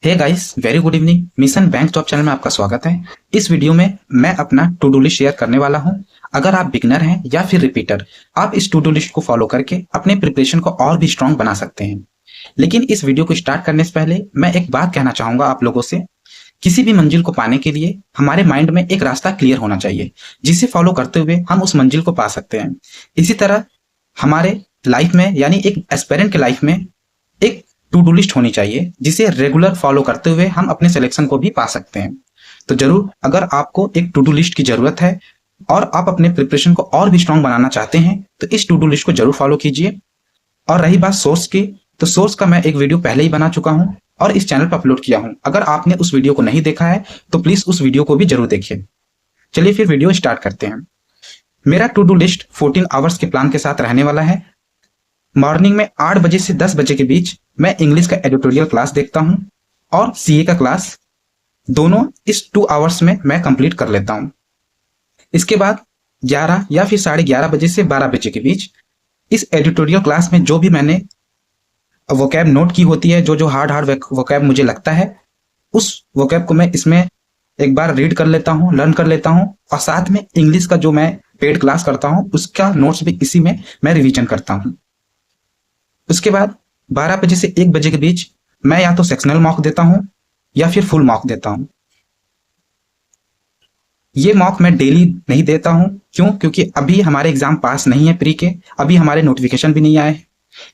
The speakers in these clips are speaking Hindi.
हे guys, very good evening. Mission bank job channel में आपका स्वागत है। इस वीडियो में मैं अपना टू डू लिस्ट शेयर करने वाला हूं। अगर आप बिगनर हैं या फिर रिपीटर, आप इस टू डू लिस्ट को फॉलो करके अपने प्रिपरेशन को और भी स्ट्रांग बना सकते हैं। लेकिन इस वीडियो को स्टार्ट करने से पहले मैं एक बात कहना चाहूंगा आप लोगों से। किसी भी मंजिल को पाने के लिए हमारे माइंड में एक रास्ता क्लियर होना चाहिए, जिसे फॉलो करते हुए हम उस मंजिल को पा सकते हैं। इसी तरह हमारे लाइफ में, यानी एक एस्पिरेंट के लाइफ में, एक टू डू लिस्ट होनी चाहिए, जिसे रेगुलर फॉलो करते हुए हम अपने सिलेक्शन को भी पा सकते हैं। तो जरूर, अगर आपको एक टू डू लिस्ट की जरूरत है और आप अपने प्रिपरेशन को और भी स्ट्रांग बनाना चाहते हैं, तो इस टू डू लिस्ट को जरूर फॉलो कीजिए। और रही बात सोर्स की, तो सोर्स का मैं एक वीडियो पहले ही बना चुका हूं और इस चैनल पर अपलोड किया हूं। अगर आपने उस वीडियो को नहीं देखा है तो प्लीज उस वीडियो को भी जरूर देखिए। चलिए फिर वीडियो स्टार्ट करते हैं। मेरा टू डू लिस्ट 14 आवर्स के प्लान के साथ रहने वाला है। मॉर्निंग में 8 बजे से 10 बजे के बीच मैं इंग्लिश का एडिटोरियल क्लास देखता हूं और सीए का क्लास, दोनों इस 2 आवर्स में मैं कंप्लीट कर लेता हूं। इसके बाद 11 या फिर 11:30 बजे से 12 बजे के बीच इस एडिटोरियल क्लास में जो भी मैंने वोकैब नोट की होती है, जो हार्ड वोकैब मुझे लगता है, उस वोकैब को मैं इसमें एक बार रीड कर लेता हूं, लर्न कर लेता हूं। और साथ में इंग्लिश का जो मैं पेड क्लास करता हूं, उसका नोट्स भी इसी में मैं रिवीजन करता हूं। उसके बाद 12 बजे से 1 बजे के बीच मैं या तो सेक्शनल मॉक देता हूं या फिर फुल मॉक देता हूं। ये मॉक मैं डेली नहीं देता हूं। क्यों? क्योंकि अभी हमारे एग्जाम पास नहीं है प्री के, अभी हमारे नोटिफिकेशन भी नहीं आए,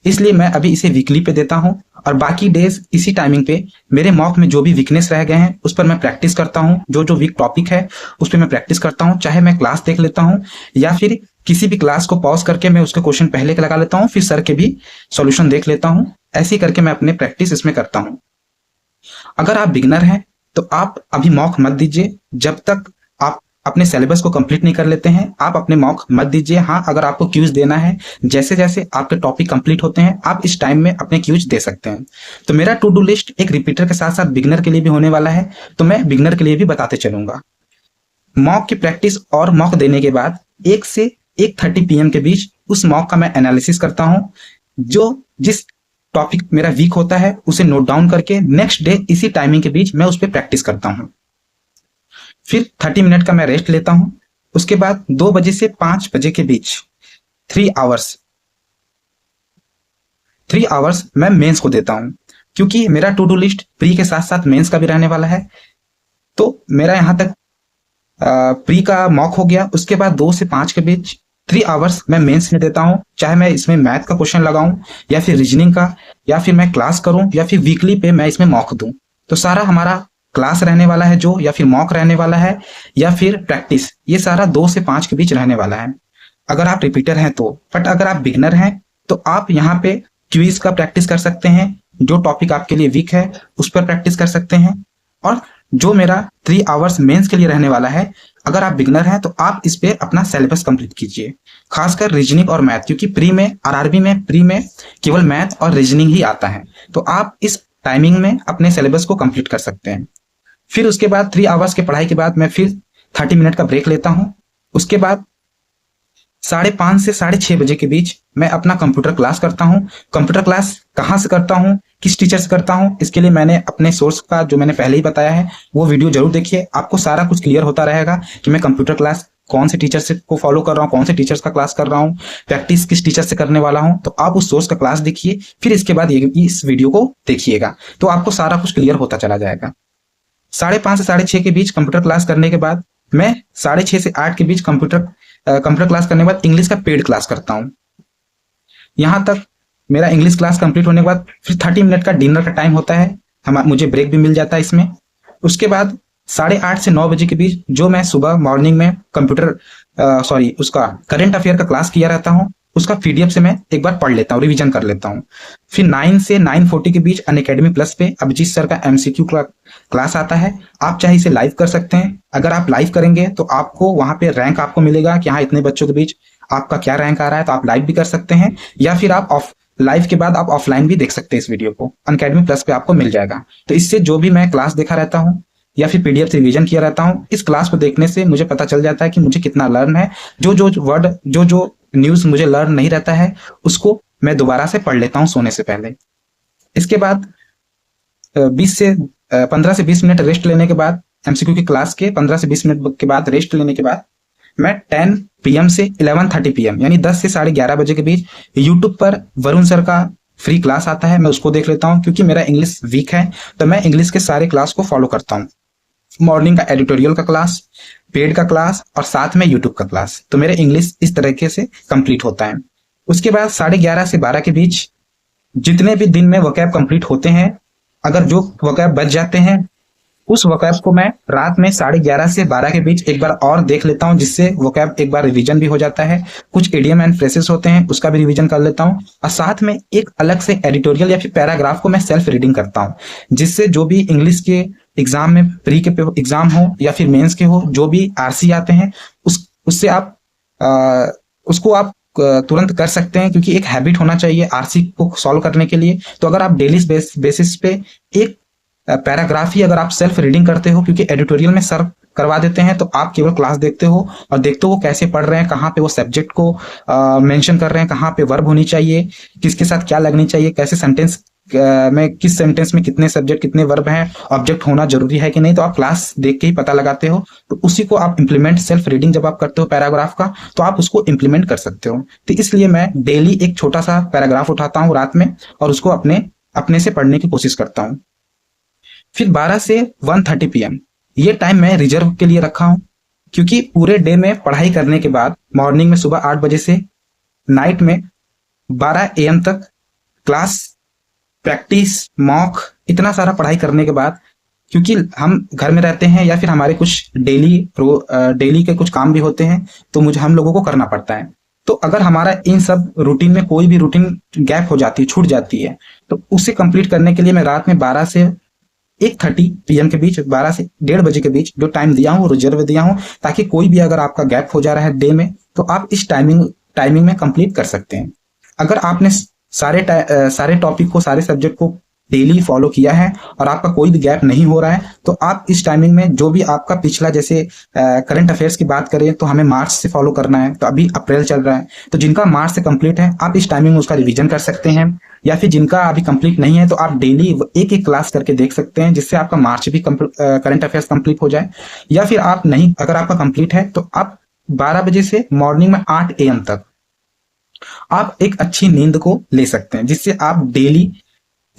इसलिए मैं अभी इसे वीकली पे देता हूं। और बाकी डेज इसी टाइमिंग पे मेरे मॉक में जो भी वीकनेस रह गए हैं उस पर मैं प्रैक्टिस करता हूं। जो वीक टॉपिक है उस पर मैं प्रैक्टिस करता हूं, चाहे मैं क्लास देख लेता हूं या फिर किसी भी क्लास को पॉज करके मैं उसके क्वेश्चन पहले के लगा लेता हूं, फिर सर के भी सॉल्यूशन देख लेता हूं। ऐसे ही करके मैं अपने प्रैक्टिस इसमें करता हूं। अगर आप बिगनर हैं तो आप अभी मॉक मत दीजिए जब तक आप अपने सिलेबस को कंप्लीट नहीं कर लेते हैं। आप अपने मॉक मत दीजिए। हाँ, अगर आपको क्यूज देना है, जैसे जैसे आपके टॉपिक कंप्लीट होते हैं आप इस टाइम में अपने क्यूज दे सकते हैं। तो मेरा टू डू लिस्ट एक रिपीटर के साथ साथ बिगनर के लिए भी होने वाला है, तो मैं बिगनर के लिए भी बताते चलूंगा। मॉक की प्रैक्टिस और मॉक देने के बाद 1 से 1:30 PM के बीच उस मॉक का मैं एनालिसिस करता हूं। जिस टॉपिक मेरा वीक होता है उसे नोट डाउन करके नेक्स्ट डे इसी टाइमिंग के बीच मैं उस पर प्रैक्टिस करता हूं। फिर 30 मिनट का मैं रेस्ट लेता हूं। उसके बाद 2 बजे से 5 बजे के बीच 3 आवर्स मैं मेंस को देता हूं। क्योंकि मेरा टू डू लिस्ट प्री के साथ साथ मेंस का भी रहने वाला है, तो मेरा यहां तक प्री का मॉक हो गया। उसके बाद 2 से 5 के बीच 3 आवर्स मैं मेंस में देता हूं, चाहे मैं इसमें मैथ का क्वेश्चन लगाऊं या फिर रीजनिंग का, या फिर मैं क्लास करूं या फिर वीकली पे मैं इसमें मॉक दूं। तो सारा हमारा क्लास रहने वाला है जो, या फिर मॉक रहने वाला है, या फिर प्रैक्टिस, ये सारा 2 से 5 के बीच रहने वाला है अगर आप रिपीटर हैं तो। बट अगर आप बिगनर हैं तो आप यहाँ पे क्विज का प्रैक्टिस कर सकते हैं, जो टॉपिक आपके लिए वीक है उस पर प्रैक्टिस कर सकते हैं। और जो मेरा 3 आवर्स मेंस के लिए रहने वाला है, अगर आप बिगनर हैं तो आप इस पे अपना सिलेबस कंप्लीट कीजिए, खासकर रीजनिंग और मैथ। क्योंकि प्री में, आरआरबी में प्री में केवल मैथ और रीजनिंग ही आता है, तो आप इस टाइमिंग में अपने सिलेबस को कंप्लीट कर सकते हैं। फिर उसके बाद 3 आवर्स के पढ़ाई के बाद मैं फिर 30 मिनट का ब्रेक लेता हूं। उसके बाद 5:30 से 6:30 बजे के बीच मैं अपना कंप्यूटर क्लास करता हूं। कंप्यूटर क्लास कहां से करता हूं, किस टीचर से करता हूं, इसके लिए मैंने अपने सोर्स का, जो मैंने पहले ही बताया है, वो वीडियो जरूर देखिए। आपको सारा कुछ क्लियर होता रहेगा कि मैं कंप्यूटर क्लास कौन से टीचर से को फॉलो कर रहा हूँ, कौन से टीचर्स का क्लास कर रहा हूँ, प्रैक्टिस किस टीचर से करने वाला हूँ। तो आप उस सोर्स का क्लास देखिए, फिर इसके बाद इस वीडियो को देखिएगा, तो आपको सारा कुछ क्लियर होता चला जाएगा। 5:30 से 6:30 के बीच कंप्यूटर क्लास करने के बाद मैं 6:30 से 8 के बीच कंप्यूटर क्लास करने के बाद इंग्लिश का पेड क्लास करता हूं। यहां तक मेरा इंग्लिश क्लास कंप्लीट होने के बाद फिर 30 मिनट का डिनर का टाइम होता है, मुझे ब्रेक भी मिल जाता है इसमें। उसके बाद 8:30 से 9 बजे के बीच जो मैं सुबह मॉर्निंग में उसका करंट अफेयर का क्लास किया रहता हूं, उसका पीडीएफ से मैं एक बार पढ़ लेता हूँ, रिवीजन कर लेता हूँ। फिर 9 से 9:40 के बीच अनअकैडमी प्लस पे अभिजीत सर का एमसीक्यू क्लास आता है। आप चाहे इसे लाइव कर सकते हैं। अगर आप लाइव करेंगे तो आपको वहां पे रैंक आपको मिलेगा कि हाँ, इतने बच्चों के बीच आपका क्या रैंक आ रहा है, तो आप लाइव भी कर सकते हैं, या फिर आप लाइव के बाद आप ऑफलाइन भी देख सकते हैं। इस वीडियो को अनअकैडमी प्लस पे आपको मिल जाएगा। तो इससे जो भी मैं क्लास देखा रहता हूँ या फिर पीडीएफ से रिवीजन किया रहता हूँ, इस क्लास को देखने से मुझे पता चल जाता है कि मुझे कितना लर्न है। जो वर्ड, जो न्यूज मुझे लर्न नहीं रहता है, उसको मैं दोबारा से पढ़ लेता हूँ सोने से पहले। इसके बाद 20 से 15 से 20 मिनट रेस्ट लेने के बाद, एमसीक्यू की क्लास के 15 से 20 मिनट के बाद रेस्ट लेने के बाद मैं 10 PM से 11:30 PM यानी 10 से 11:30 बजे के बीच यूट्यूब पर वरुण सर का फ्री क्लास आता है, मैं उसको देख लेता हूँ। क्योंकि मेरा इंग्लिश वीक है तो मैं इंग्लिश के सारे क्लास को फॉलो करता हूँ। मॉर्निंग का एडिटोरियल का क्लास, पेड का क्लास और साथ में यूट्यूब का क्लास। तो मेरे इंग्लिश इस तरीके से कंप्लीट होता है। उसके बाद 11:30 से 12 के बीच जितने भी दिन में वोकैब कंप्लीट होते हैं, अगर जो वोकैब बच जाते हैं उस वोकैब को मैं रात में 11:30 से 12 के बीच एक बार और देख लेता हूं, जिससे वोकैब एक बार रिवीजन भी हो जाता है। कुछ इडियम एंड फ्रेसेस होते हैं उसका भी रिवीजन कर लेता हूं, और साथ में एक अलग से एडिटोरियल या फिर पैराग्राफ को मैं सेल्फ रीडिंग करता हूं, जिससे जो भी इंग्लिश के एग्जाम में, प्री के एग्जाम हो या फिर मेंस के हो, जो भी आरसी आते हैं उससे आप उसको आप तुरंत कर सकते हैं। क्योंकि एक हैबिट होना चाहिए आरसी को सॉल्व करने के लिए। तो अगर आप डेली बेसिस पे एक पैराग्राफ ही अगर आप सेल्फ रीडिंग करते हो, क्योंकि एडिटोरियल में सर करवा देते हैं, तो आप केवल क्लास देखते हो और देखते हो कैसे पढ़ रहे हैं, कहाँ पे वो सब्जेक्ट को मेंशन कर रहे हैं, कहाँ पे वर्ब होनी चाहिए, किसके साथ क्या लगनी चाहिए, कैसे सेंटेंस में, किस सेंटेंस में कितने सब्जेक्ट कितने वर्ब हैं, ऑब्जेक्ट होना जरूरी है कि नहीं, तो आप क्लास देख के ही पता लगाते हो। तो उसी को आप इंप्लीमेंट, सेल्फ रीडिंग जब आप करते हो पैराग्राफ का, तो आप उसको इंप्लीमेंट कर सकते हो। तो इसलिए मैं डेली एक छोटा सा पैराग्राफ उठाता हूँ रात में और उसको अपने से पढ़ने की कोशिश करता हूँ। फिर 12 से 1:30 PM ये टाइम मैं रिजर्व के लिए रखा हूं, क्योंकि पूरे डे में पढ़ाई करने के बाद मॉर्निंग में सुबह 8 बजे से नाइट में 12 AM तक क्लास, प्रैक्टिस, मॉक, इतना सारा पढ़ाई करने के बाद, क्योंकि हम घर में रहते हैं या फिर हमारे कुछ डेली के कुछ काम भी होते हैं, तो हम लोगों को करना पड़ता है। तो अगर हमारा इन सब रूटीन में कोई भी रूटीन गैप हो जाती है, छूट जाती है, तो उसे कंप्लीट करने के लिए मैं रात में 12 से 1:30 PM के बीच, 12 से 1:30 बजे के बीच जो टाइम दिया हूँ, रिजर्व दिया हूँ, ताकि कोई भी अगर आपका गैप हो जा रहा है डे में, तो आप इस टाइमिंग में कंप्लीट कर सकते हैं। अगर आपने सारे टॉपिक को, सारे सब्जेक्ट को डेली फॉलो किया है और आपका कोई भी गैप नहीं हो रहा है, तो आप इस टाइमिंग में जो भी आपका पिछला, जैसे करंट अफेयर्स की बात करें तो हमें मार्च से फॉलो करना है, तो अभी अप्रैल चल रहा है, तो जिनका मार्च से कंप्लीट है आप इस टाइमिंग में उसका रिवीजन कर सकते हैं। या फिर जिनका अभी कंप्लीट नहीं है तो आप डेली एक एक क्लास करके देख सकते हैं, जिससे आपका मार्च भी करंट अफेयर्स कंप्लीट हो जाए। या फिर आप नहीं, अगर आपका कंप्लीट है तो आप 12 बजे से मॉर्निंग में 8 AM तक आप एक अच्छी नींद को ले सकते हैं, जिससे आप डेली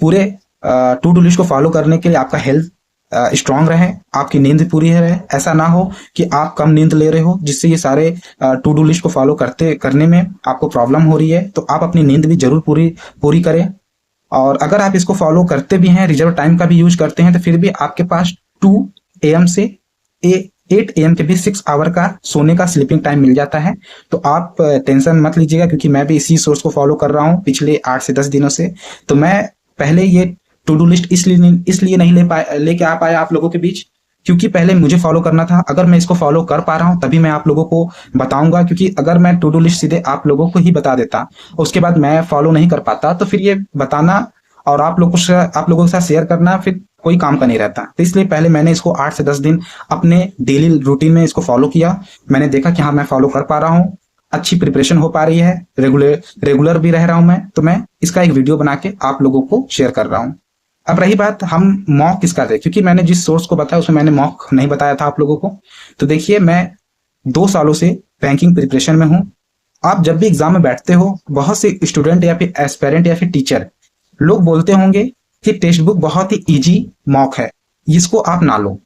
पूरे टू डू लिस्ट को फॉलो करने के लिए आपका हेल्थ स्ट्रांग रहे, आपकी नींद पूरी रहे। ऐसा ना हो कि आप कम नींद ले रहे हो, जिससे ये सारे टू डू लिस्ट को फॉलो करने में आपको प्रॉब्लम हो रही है। तो आप अपनी नींद भी जरूर पूरी करें। और अगर आप इसको फॉलो करते भी हैं, रिजर्व टाइम का भी यूज करते हैं, तो फिर भी आपके पास 2 AM से 8 AM के बीच 6 आवर का सोने का स्लीपिंग टाइम मिल जाता है। तो आप टेंशन मत लीजिएगा, क्योंकि मैं भी इसी सोर्स को फॉलो कर रहा हूँ पिछले 8 से 10 दिनों से। तो मैं पहले ये टू डू लिस्ट इसलिए नहीं लेके आ पाया आप लोगों के बीच, क्योंकि पहले मुझे फॉलो करना था। अगर मैं इसको फॉलो कर पा रहा हूं तभी मैं आप लोगों को बताऊंगा, क्योंकि अगर मैं टू डू लिस्ट सीधे आप लोगों को ही बता देता, उसके बाद मैं फॉलो नहीं कर पाता, तो फिर ये बताना और आप लोगों के साथ शेयर करना फिर कोई काम का नहीं रहता। तो इसलिए पहले मैंने इसको 8 से 10 दिन अपने डेली रूटीन में इसको फॉलो किया। मैंने देखा कि हाँ, मैं फॉलो कर पा रहा हूँ, अच्छी प्रिपरेशन हो पा रही है, रेगुलर भी रह रहा हूं मैं, तो मैं इसका एक वीडियो बना के आप लोगों को शेयर कर रहा हूं। अब रही बात हम मॉक किसका दें, क्योंकि मैंने जिस सोर्स को बताया उसमें मैंने मॉक नहीं बताया था आप लोगों को। तो देखिए, मैं 2 सालों से बैंकिंग प्रिपरेशन में हूं। आप जब भी एग्जाम में बैठते हो, बहुत से स्टूडेंट या फिर एस्पिरेंट या फिर टीचर लोग बोलते होंगे कि टेक्स्ट बुक बहुत ही इजी मॉक है, इसको आप ना लो।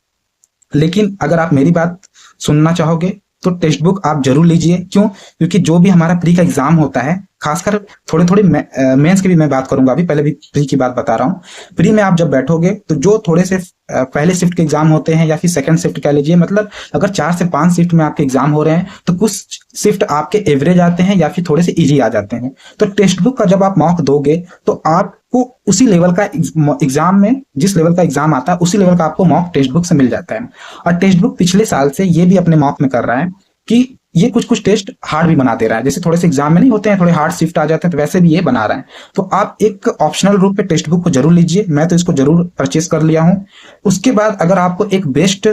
लेकिन अगर आप मेरी बात सुनना चाहोगे तो टेक्स्ट बुक आप जरूर लीजिए। क्यों? क्योंकि जो भी हमारा प्री का एग्जाम होता है, खासकर थोड़ी मेंस की भी मैं बात करूंगा, अभी पहले भी प्री की बात बता रहा हूँ। प्री में आप जब बैठोगे तो जो थोड़े से पहले शिफ्ट के एग्जाम होते हैं या फिर सेकंड शिफ्ट कह लीजिए, मतलब अगर 4 से 5 शिफ्ट में आपके एग्जाम हो रहे हैं तो कुछ शिफ्ट आपके एवरेज आते हैं या फिर थोड़े से इजी आ जाते हैं। तो टेक्स्ट बुक का जब आप मॉक दोगे तो आपको उसी लेवल का एग्जाम में, जिस लेवल का एग्जाम आता है उसी लेवल का आपको मॉक टेक्स्ट बुक से मिल जाता है। और टेक्स्ट बुक पिछले साल से ये भी अपने मॉक में कर रहा है कि ये कुछ टेस्ट हार्ड भी बना दे रहा है। जैसे थोड़े से एग्जाम में नहीं होते हैं, थोड़े हार्ड शिफ्ट आ जाते हैं, तो वैसे भी ये बना रहा है। तो आप एक ऑप्शनल रूप पे टेक्स्ट बुक को जरूर लीजिए। मैं तो इसको जरूर परचेस कर लिया हूं। उसके बाद अगर आपको एक बेस्ट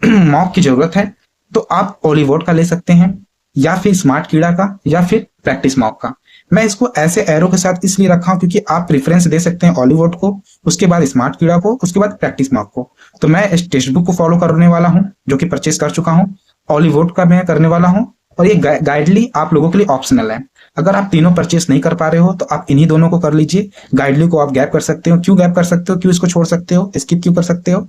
मॉक की जरूरत है तो आप ओलिवोट का ले सकते हैं, या फिर स्मार्ट कीड़ा का, या फिर प्रैक्टिस मॉक का। मैं इसको ऐसे एरो के साथ इसलिए रखा हूं क्योंकि आप प्रेफरेंस दे सकते हैं ऑलिवुड को, उसके बाद स्मार्ट कीड़ा को, उसके बाद प्रैक्टिस मॉक को। तो मैं इस टेक्स्ट बुक को फॉलो करने वाला हूं जो कि परचेस कर चुका हूं, ऑलिवुड का मैं करने वाला हूं, और ये गाइडली आप लोगों के लिए ऑप्शनल है। अगर आप तीनों परचेस नहीं कर पा रहे हो तो आप इन्हीं दोनों को कर लीजिए। गाइडली को आप गैप कर सकते हो। क्यों गैप कर सकते हो, क्यों इसको छोड़ सकते हो, स्किप क्यों कर सकते हो?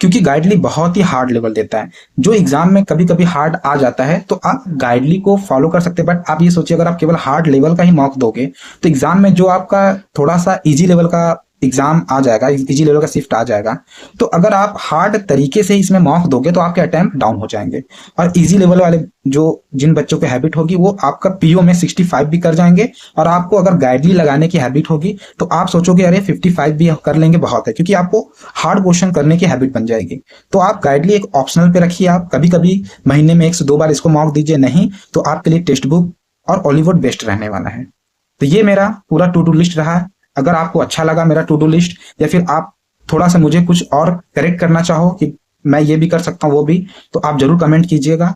क्योंकि गाइडली बहुत ही हार्ड लेवल देता है। जो एग्जाम में कभी कभी हार्ड आ जाता है तो आप गाइडली को फॉलो कर सकते हैं, बट आप ये सोचिए अगर आप केवल हार्ड लेवल का ही मॉक दोगे तो एग्जाम में जो आपका थोड़ा सा इजी लेवल का एग्जाम आ जाएगा, इजी लेवल का शिफ्ट आ जाएगा, तो अगर आप हार्ड तरीके से इसमें मॉक दोगे तो आपके अटेम्प्ट डाउन हो जाएंगे। और इजी लेवल वाले जो जिन बच्चों की हैबिट होगी वो आपका पीओ में 65 भी कर जाएंगे, और आपको अगर गाइडली लगाने की हैबिट होगी तो आप सोचोगे अरे 55 भी कर लेंगे बहुत है, क्योंकि आपको हार्ड क्वेश्चन करने की हैबिट बन जाएगी। तो आप गाइडली एक ऑप्शनल पे रखिए, आप कभी कभी महीने में 1 से 2 बार इसको मॉक दीजिए, नहीं तो आपके लिए टेक्स्ट बुक और ऑलिवुड बेस्ट रहने वाला है। तो ये मेरा पूरा टू डू लिस्ट रहा। अगर आपको अच्छा लगा मेरा टू डू लिस्ट, या फिर आप थोड़ा सा मुझे कुछ और करेक्ट करना चाहो कि मैं ये भी कर सकता हूँ वो भी, तो आप जरूर कमेंट कीजिएगा।